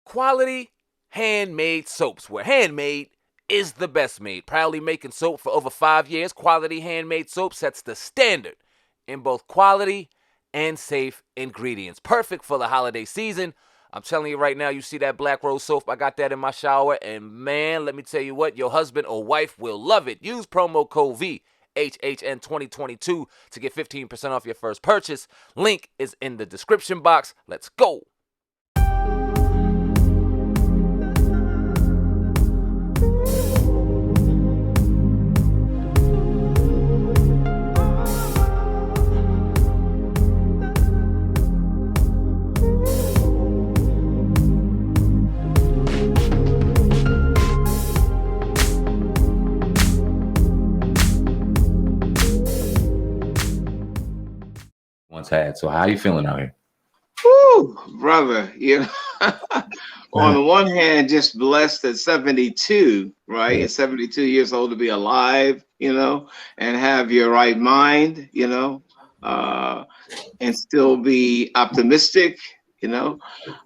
quality handmade soaps, where handmade is the best made. Proudly making soap for over 5 years, Quality Handmade Soap sets the standard in both quality and safe ingredients. Perfect for the holiday season. I'm telling you right now, you see that Black Rose soap, I got that in my shower, and man, let me tell you what, your husband or wife will love it. Use promo code VHHN2022 to get 15% off your first purchase. Link is in the description box. Let's go. Once had. So how you feeling out here? Woo, brother, on the one hand, just blessed at 72, right? At 72 years old to be alive, and have your right mind, and still be optimistic, at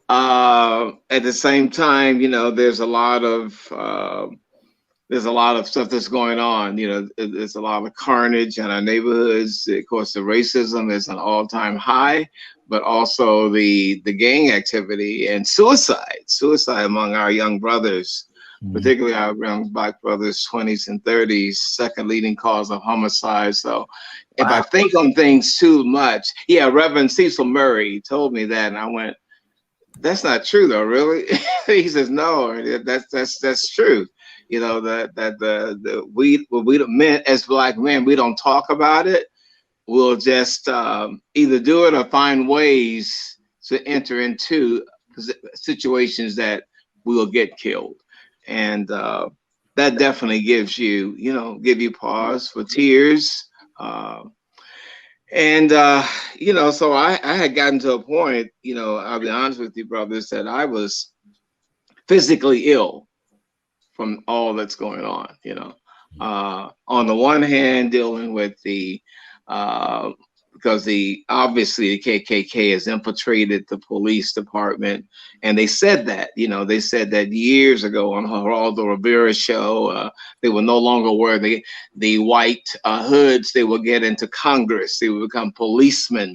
the same time, there's a lot of stuff that's going on. There's a lot of carnage in our neighborhoods. Of course, the racism is an all-time high, but also the gang activity and suicide among our young brothers, particularly our young Black brothers, 20s and 30s, second leading cause of homicide. So if I think on things too much, Reverend Cecil Murray told me that, and I went, that's not true though, really? He says, no, that's true. That we men, as Black men, we don't talk about it. We'll just either do it or find ways to enter into situations that we will get killed. And that definitely gives you, give you pause for tears. So I had gotten to a point, I'll be honest with you, brothers, that I was physically ill from all that's going on, on the one hand, dealing with because obviously the KKK has infiltrated the police department, and they said that years ago on Geraldo Rivera's show, they will no longer wear the white hoods. They will get into Congress. They will become policemen,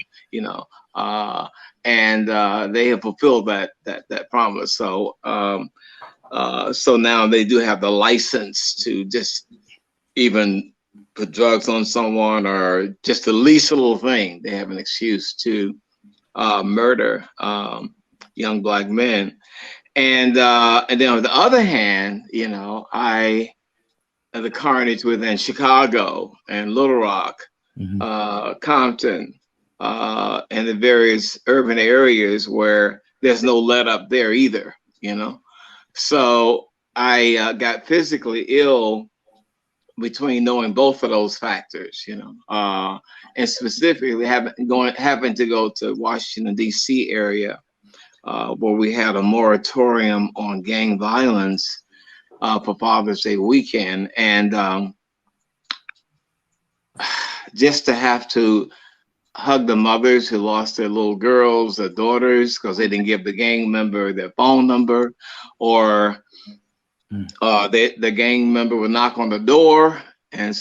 and they have fulfilled that promise. So now they do have the license to just even put drugs on someone, or just the least little thing. They have an excuse to murder young Black men. And then on the other hand, the carnage within Chicago and Little Rock, Compton, and the various urban areas where there's no let up there either, So I got physically ill between knowing both of those factors, and specifically having to go to Washington, D.C. area, where we had a moratorium on gang violence for Father's Day weekend. And just to have to hug the mothers who lost their little girls, their daughters, because they didn't give the gang member their phone number, or the gang member would knock on the door and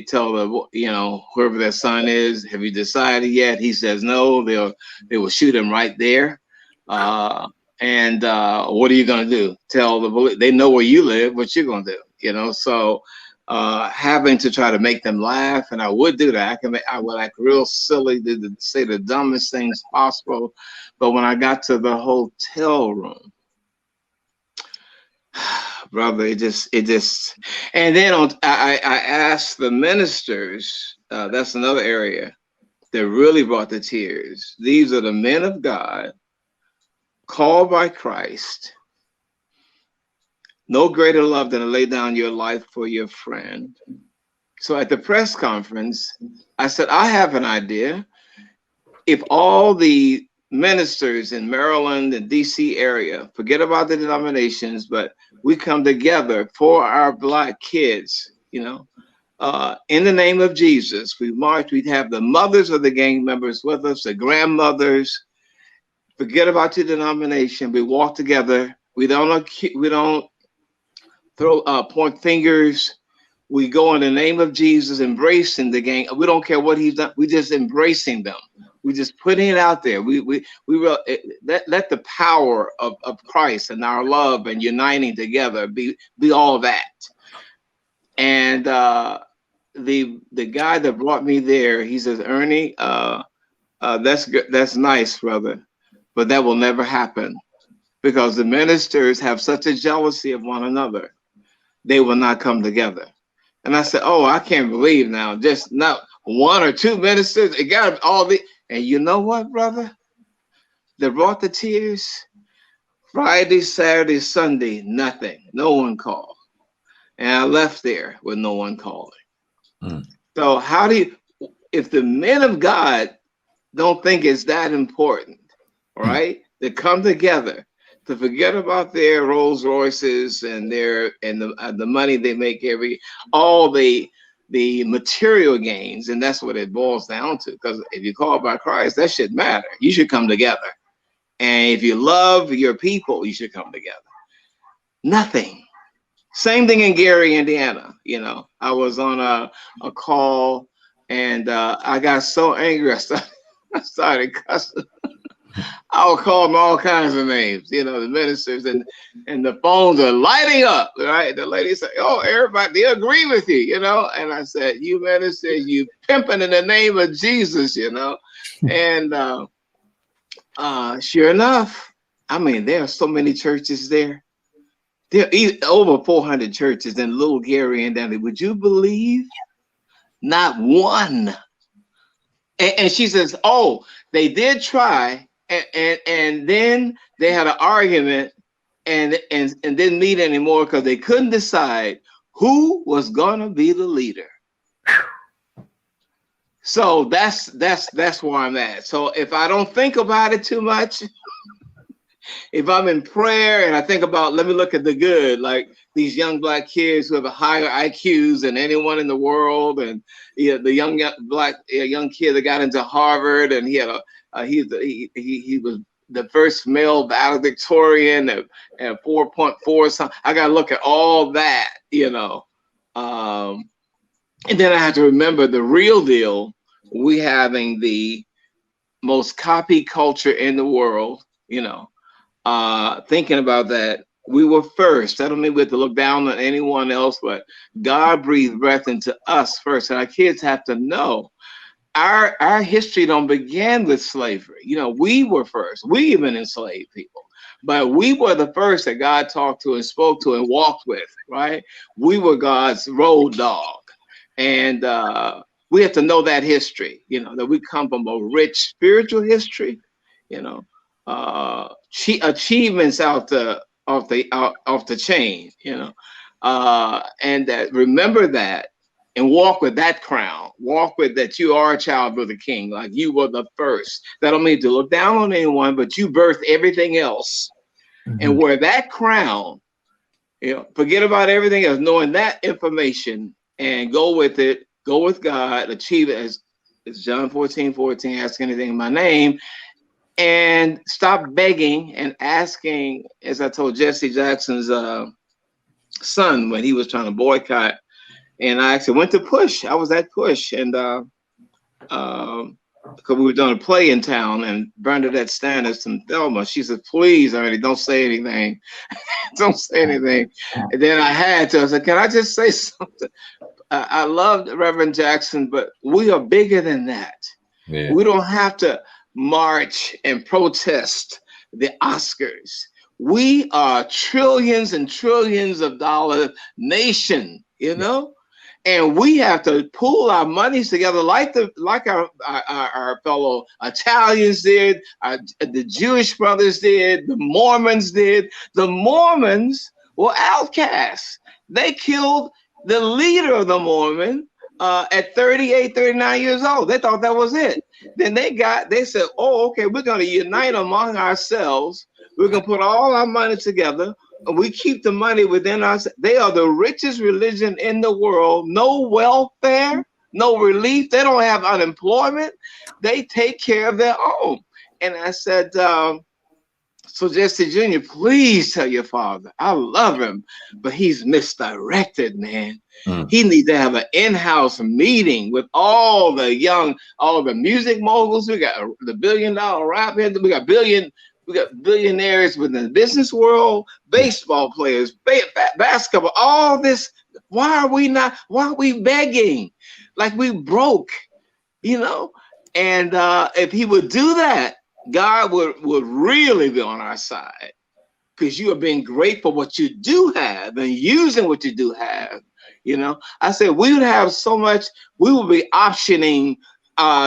tell whoever their son is, have you decided yet? He says no. They will shoot him right there. And what are you gonna do? Tell the police? They know where you live. What you gonna do? So having to try to make them laugh, and I would do that. I would act real silly, to say the dumbest things possible. But when I got to the hotel room, brother, it just, and then I asked the ministers, that's another area that really brought the tears. These are the men of God, called by Christ. No greater love than to lay down your life for your friend. So at the press conference, I said, I have an idea. If all the ministers in Maryland and DC area, forget about the denominations, but we come together for our Black kids, in the name of Jesus, we march, we'd have the mothers of the gang members with us, the grandmothers, forget about your denomination. We walk together We don't throw point fingers. We go in the name of Jesus, embracing the gang. We don't care what he's done. We just embracing them. We just putting it out there. We will let the power of Christ and our love and uniting together be all that. And the guy that brought me there, he says, Ernie, that's good. That's nice, brother, but that will never happen because the ministers have such a jealousy of one another. They will not come together. And I said, oh, I can't believe now, just not one or two ministers. It got all the, and you know what, brother? They brought the tears. Friday, Saturday, Sunday, nothing. No one called. And I left there with no one calling. So how do you, if the men of God don't think it's that important, right, to come together, to forget about their Rolls Royces and the money they make all the material gains, and that's what it boils down to. Because if you call by Christ, that should matter. You should come together, and if you love your people, you should come together. Nothing. Same thing in Gary, Indiana. You know, I was on a call, and I got so angry I started cussing. I would call them all kinds of names, you know, the ministers, and the phones are lighting up, right? The lady said, oh, everybody, they agree with you, you know? And I said, you ministers, you pimping in the name of Jesus, you know? And sure enough, I mean, there are so many churches there. There are over 400 churches in Little Gary and Danny. Would you believe? Not one. And she says, oh, they did try. And then they had an argument and didn't meet anymore because they couldn't decide who was gonna be the leader. So that's where I'm at. So if I don't think about it too much, if I'm in prayer and I think about, let me look at the good, like these young black kids who have a higher IQs than anyone in the world, and the young kid that got into Harvard, and he had he was the first male valedictorian at 4.4 something. I gotta look at all that, you know, and then I have to remember the real deal. We having the most copy culture in the world, you know. Thinking about that, we were first. I don't mean we have to look down on anyone else, but God breathed breath into us first, and our kids have to know. Our history don't begin with slavery. You know, we were first. We even enslaved people, but we were the first that God talked to and spoke to and walked with, right? We were God's road dog. And we have to know that history, you know, that we come from a rich spiritual history, you know, achievements off the chain, you know, and that remember that. And walk with that crown. Walk with that you are a child of the King, like you were the first. That don't mean to look down on anyone, but you birthed everything else. Mm-hmm. And wear that crown, you know, forget about everything else, knowing that information and go with it, go with God, achieve it as John 14:14, ask anything in my name, and stop begging and asking, as I told Jesse Jackson's son when he was trying to boycott. And I actually went to Push. I was at Push, and because we were doing a play in town, and Bernadette Stannis and Thelma, she said, please, Ernie, don't say anything. Don't say anything. And then I had to. I said, can I just say something? I loved Reverend Jackson, but we are bigger than that. Yeah. We don't have to march and protest the Oscars. We are trillions and trillions of dollar nation, you know? And we have to pool our monies together like our fellow Italians did, the Jewish brothers did, the Mormons did. The Mormons were outcasts. They killed the leader of the Mormon at 38, 39 years old. They thought that was it. Then they said, oh, okay, we're going to unite among ourselves. We're going to put all our money together. We keep the money within us. They are the richest religion in the world. No welfare, no relief. They don't have unemployment. They take care of their own. And I said, So Jesse Jr., please tell your father I love him, but he's misdirected, man. Mm. He needs to have an in-house meeting with all the music moguls. We got the billion-dollar rap heads. We got billionaires within the business world, baseball players, basketball, all this. Why are we begging? Like we broke, you know? And if he would do that, God would really be on our side, because you are being grateful for what you do have and using what you do have. You know, I said we would have so much, we would be optioning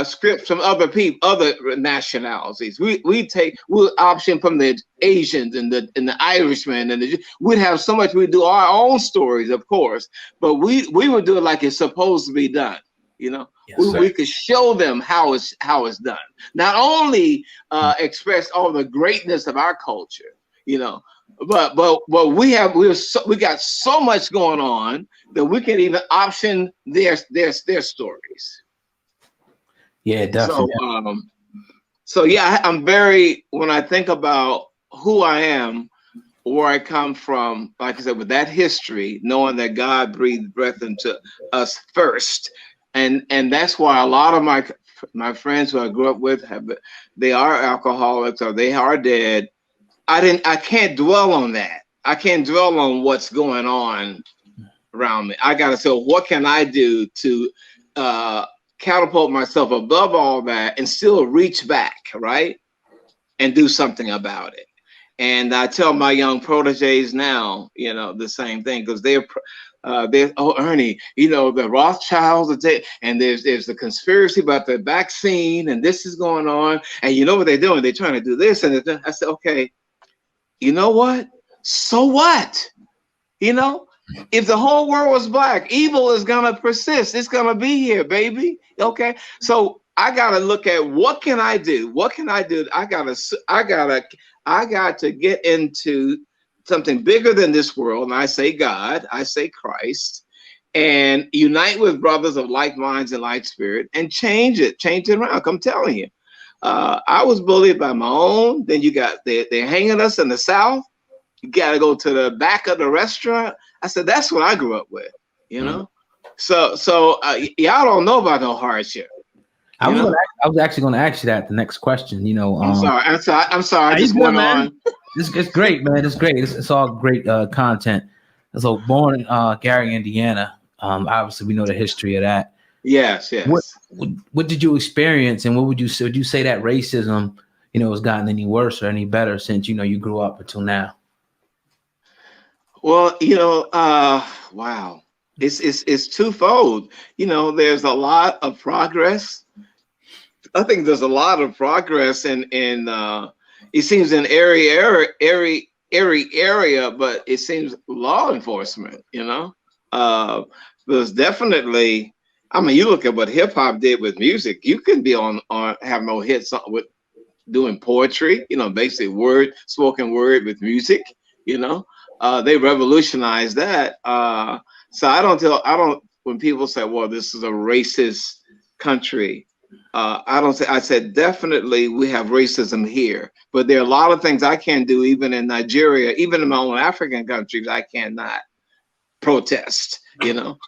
scripts from other people, other nationalities. We'll option from the Asians and the Irishmen, and we'd have so much. We'd do our own stories, of course, but we would do it like it's supposed to be done. You know, Yes, we could show them how it's done. Not only express all the greatness of our culture, you know, but we got so much going on that we can even option their stories. Yeah, definitely. So yeah, I'm very, when I think about who I am, where I come from, like I said, with that history, knowing that God breathed breath into us first. And that's why a lot of my friends who I grew up with they are alcoholics or they are dead. I can't dwell on that. I can't dwell on what's going on around me. I gotta say, what can I do to catapult myself above all that and still reach back, right? And do something about it. And I tell my young proteges now, you know, the same thing, because they're Ernie, you know, the Rothschilds, and there's the conspiracy about the vaccine, and this is going on, and you know what they're doing? They're trying to do this, and I said, okay, you know what? So what? You know, if the whole world was black, evil is gonna persist. It's gonna be here, baby. Okay, so I gotta look at what can I do? What can I do? I got to get into something bigger than this world, and I say God, I say Christ, and unite with brothers of like minds and like spirit, and change it around. I'm telling you, I was bullied by my own. Then you got they're hanging us in the South. You got to go to the back of the restaurant. I said that's what I grew up with, you know. So y'all don't know about no hardship. I was actually going to ask you that the next question. You know, I'm sorry. I just went on. It's great, man. It's great. It's all great content. So born in Gary, Indiana. Obviously, we know the history of that. Yes. What did you experience, and what would you say that racism, you know, has gotten any worse or any better since you grew up until now? Well, wow, it's twofold. You know, there's a lot of progress. I think there's a lot of progress in it seems in every area, but it seems law enforcement, you know, there's definitely, I mean, you look at what hip hop did with music, you can be on have no hits with doing poetry, you know, basically spoken word with music, you know, they revolutionized that. So I don't, when people say, well, this is a racist country, I said, definitely we have racism here, but there are a lot of things I can't do, even in Nigeria, even in my own African countries, I cannot protest, you know?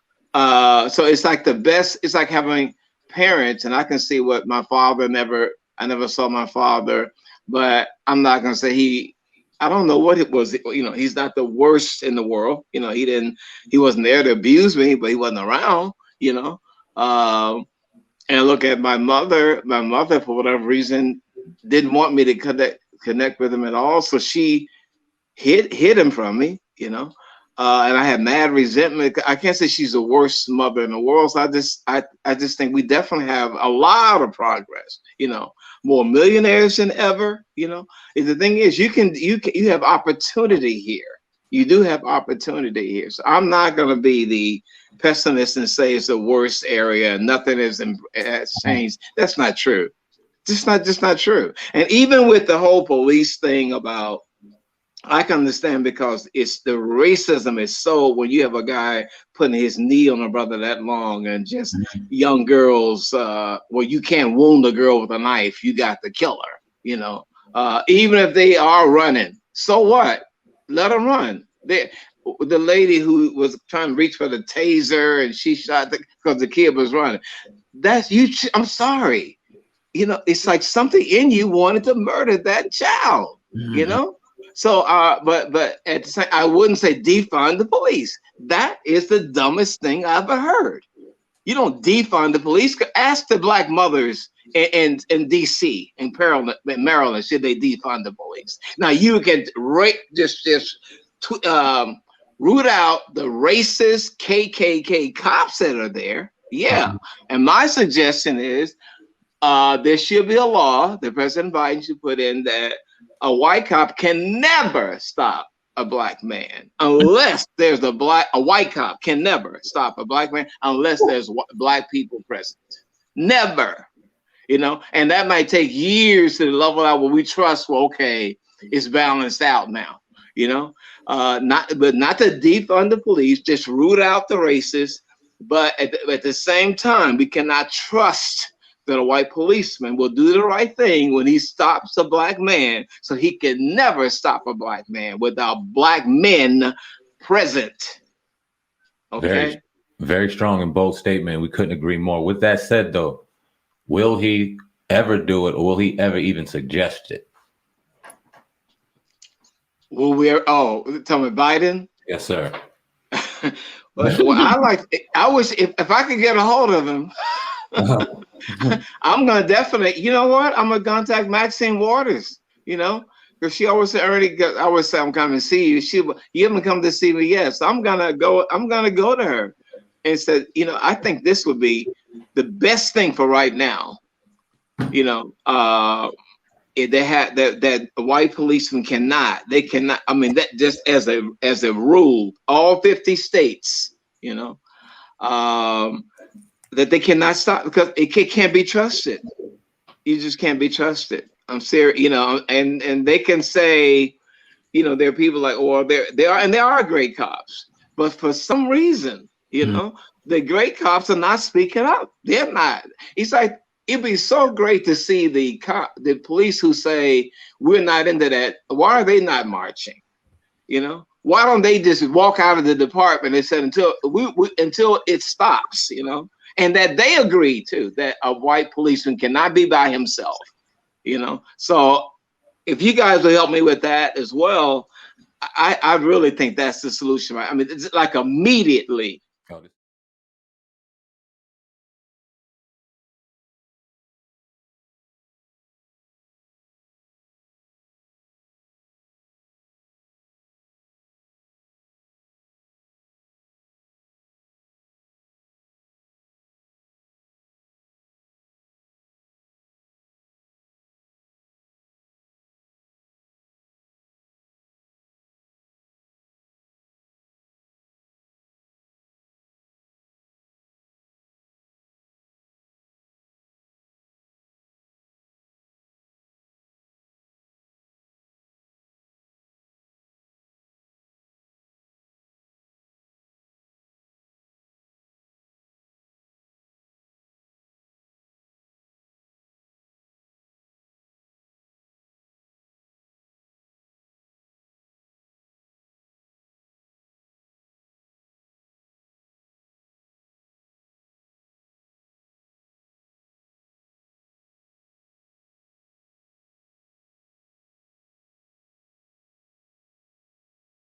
So it's like it's like having parents, and I can see what my father I never saw my father, but I'm not going to say I don't know what it was, you know, he's not the worst in the world. You know, he wasn't there to abuse me, but he wasn't around, you know? And look at my mother, for whatever reason, didn't want me to connect with him at all. So she hid him from me, you know, and I had mad resentment. I can't say she's the worst mother in the world. So I just think we definitely have a lot of progress, you know, more millionaires than ever, you know. And the thing is, you have opportunity here. You do have opportunity here. So I'm not going to be the pessimist and say it's the worst area and nothing has changed. That's not true. Just not true. And even with the whole police thing about, I can understand, because it's the racism is so, when you have a guy putting his knee on a brother that long, and just young girls, well, you can't wound a girl with a knife, you got to kill her, you know. Even if they are running, so what? Let them run. The lady who was trying to reach for the taser and she shot because the kid was running. That's you. I'm sorry. You know, it's like something in you wanted to murder that child. You know. So, but at the same, I wouldn't say defund the police. That is the dumbest thing I've ever heard. You don't defund the police. Ask the black mothers in DC, in Maryland, should they defund the police? Now you can root out the racist KKK cops that are there. Yeah, and my suggestion is there should be a law that President Biden should put in that a white cop can never stop a black man unless there's a white cop can never stop a black man unless there's black people present. Never, you know, and that might take years to level out what we trust. Well, okay, it's balanced out now, you know, not to defund the police, just root out the racists. But at the same time, we cannot trust that a white policeman will do the right thing when he stops a black man, so he can never stop a black man without black men present. Okay. Very, very strong and bold statement. We couldn't agree more. With that said, though, will he ever do it, or will he ever even suggest it? Well, tell me, Biden? Yes, sir. Well, I wish if I could get a hold of him. I'm gonna definitely, you know what? I'm gonna contact Maxine Waters, you know, because she always said, Ernie, I always say I'm coming to see you. You haven't come to see me yet, so I'm gonna go to her and said, you know, I think this would be the best thing for right now. You know, if they had that white policemen cannot. I mean, that just as a rule, all 50 states, you know. That they cannot stop because it can't be trusted. You just can't be trusted. I'm serious, you know, and they can say, you know, there are people like, or there are great cops, but for some reason, you know, the great cops are not speaking up. They're not. It's like, it'd be so great to see the police who say we're not into that. Why are they not marching? You know, why don't they just walk out of the department and said until it stops, you know? And that they agree too that a white policeman cannot be by himself, you know. So if you guys will help me with that as well, I really think that's the solution. Right? I mean, it's like immediately